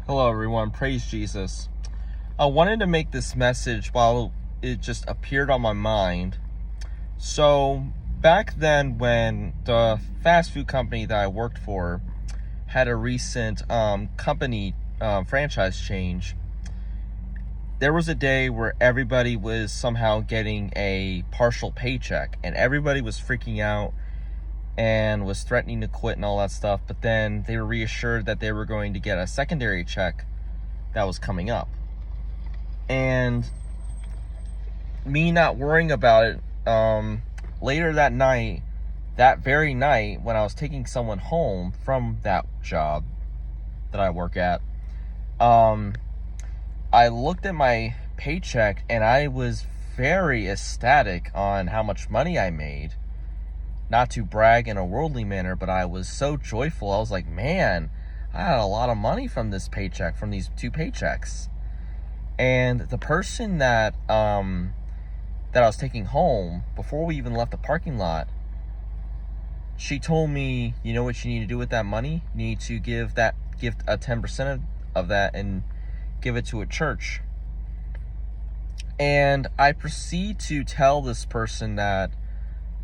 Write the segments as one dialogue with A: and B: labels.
A: Hello everyone, praise Jesus. I wanted to make this message while it just appeared on my mind. So back then when the fast food company that I worked for had a recent company franchise change, there was a day where everybody was somehow getting a partial paycheck and everybody was freaking out and was threatening to quit and all that stuff, but then they were reassured that they were going to get a secondary check that was coming up. And me not worrying about it, later that night, that very night, when I was taking someone home from that job that I work at, I looked at my paycheck and I was very ecstatic on how much money I made. Not to brag in a worldly manner, but I was so joyful. I was like, man, I had a lot of money from this paycheck, from these two paychecks. And the person that I was taking home, before we even left the parking lot, she told me, you know what you need to do with that money? You need to give a 10% of that and give it to a church. And I proceed to tell this person that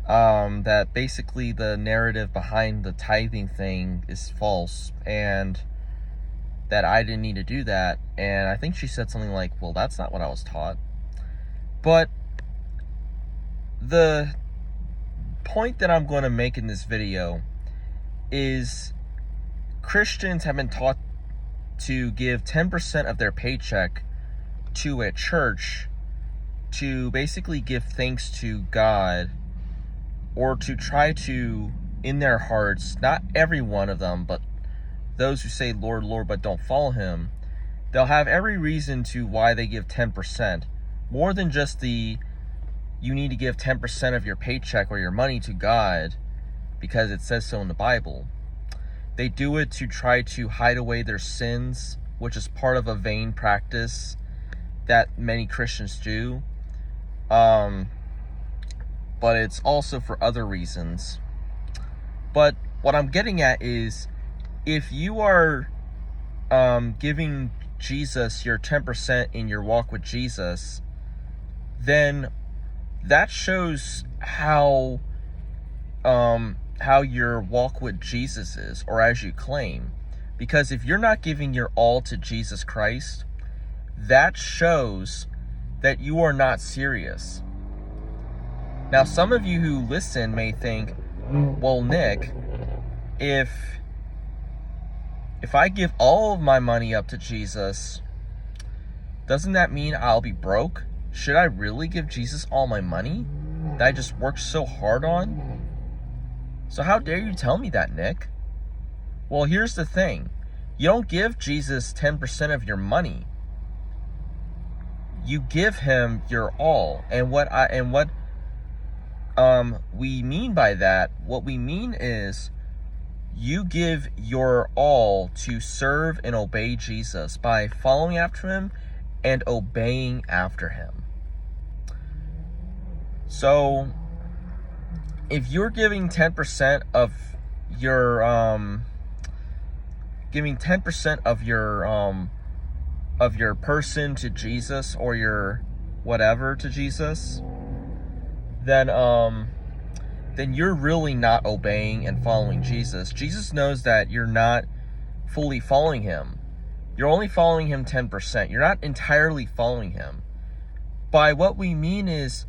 A: that basically the narrative behind the tithing thing is false and that I didn't need to do that. And I think she said something like, well, that's not what I was taught. But the point that I'm going to make in this video is Christians have been taught to give 10% of their paycheck to a church to basically give thanks to God, or to try to, in their hearts, not every one of them, but those who say, Lord, Lord, but don't follow him, they'll have every reason to why they give 10%. More than just you need to give 10% of your paycheck or your money to God because it says so in the Bible. They do it to try to hide away their sins, which is part of a vain practice that many Christians do. But it's also for other reasons. But what I'm getting at is, if you are giving Jesus your 10% in your walk with Jesus, then that shows how your walk with Jesus is, or as you claim. Because if you're not giving your all to Jesus Christ, that shows that you are not serious. Now, some of you who listen may think, well, Nick, if I give all of my money up to Jesus, doesn't that mean I'll be broke? Should I really give Jesus all my money that I just worked so hard on? So how dare you tell me that, Nick? Well, here's the thing. You don't give Jesus 10% of your money. You give him your all. And what we mean by that, what we mean is you give your all to serve and obey Jesus by following after him and obeying after him. So if you're giving 10% of your of your person to Jesus, or your whatever to Jesus, then you're really not obeying and following Jesus. Jesus knows that you're not fully following him. You're only following him 10%. You're not entirely following him. By what we mean is,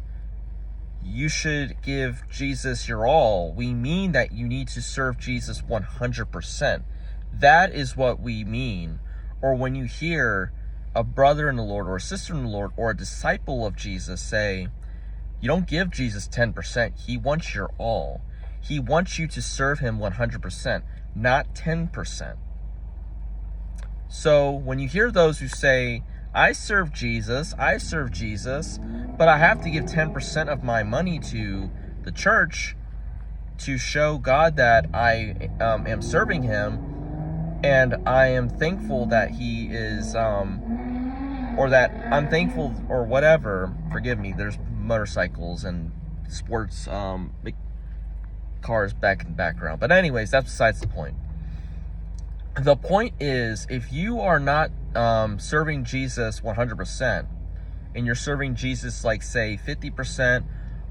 A: you should give Jesus your all. We mean that you need to serve Jesus 100%. That is what we mean. Or when you hear a brother in the Lord or a sister in the Lord or a disciple of Jesus say, you don't give Jesus 10%. He wants your all. He wants you to serve him 100%, not 10%. So when you hear those who say, I serve Jesus, but I have to give 10% of my money to the church to show God that I am serving him, and I am thankful that he is, or that I'm thankful, or whatever. Forgive me, there's motorcycles and sports cars back in the background. But anyways, that's besides the point. the point is, if you are not serving Jesus 100%, and you're serving Jesus like, say, 50%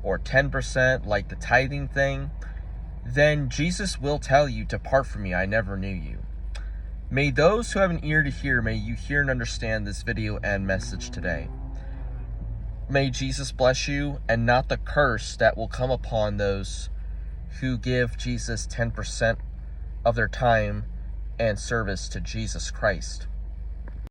A: or 10%, like the tithing thing, then Jesus will tell you, "Depart from me, I never knew you." May those who have an ear to hear, may you hear and understand this video and message today. May Jesus bless you, and not the curse that will come upon those who give Jesus 10% of their time and service to Jesus Christ.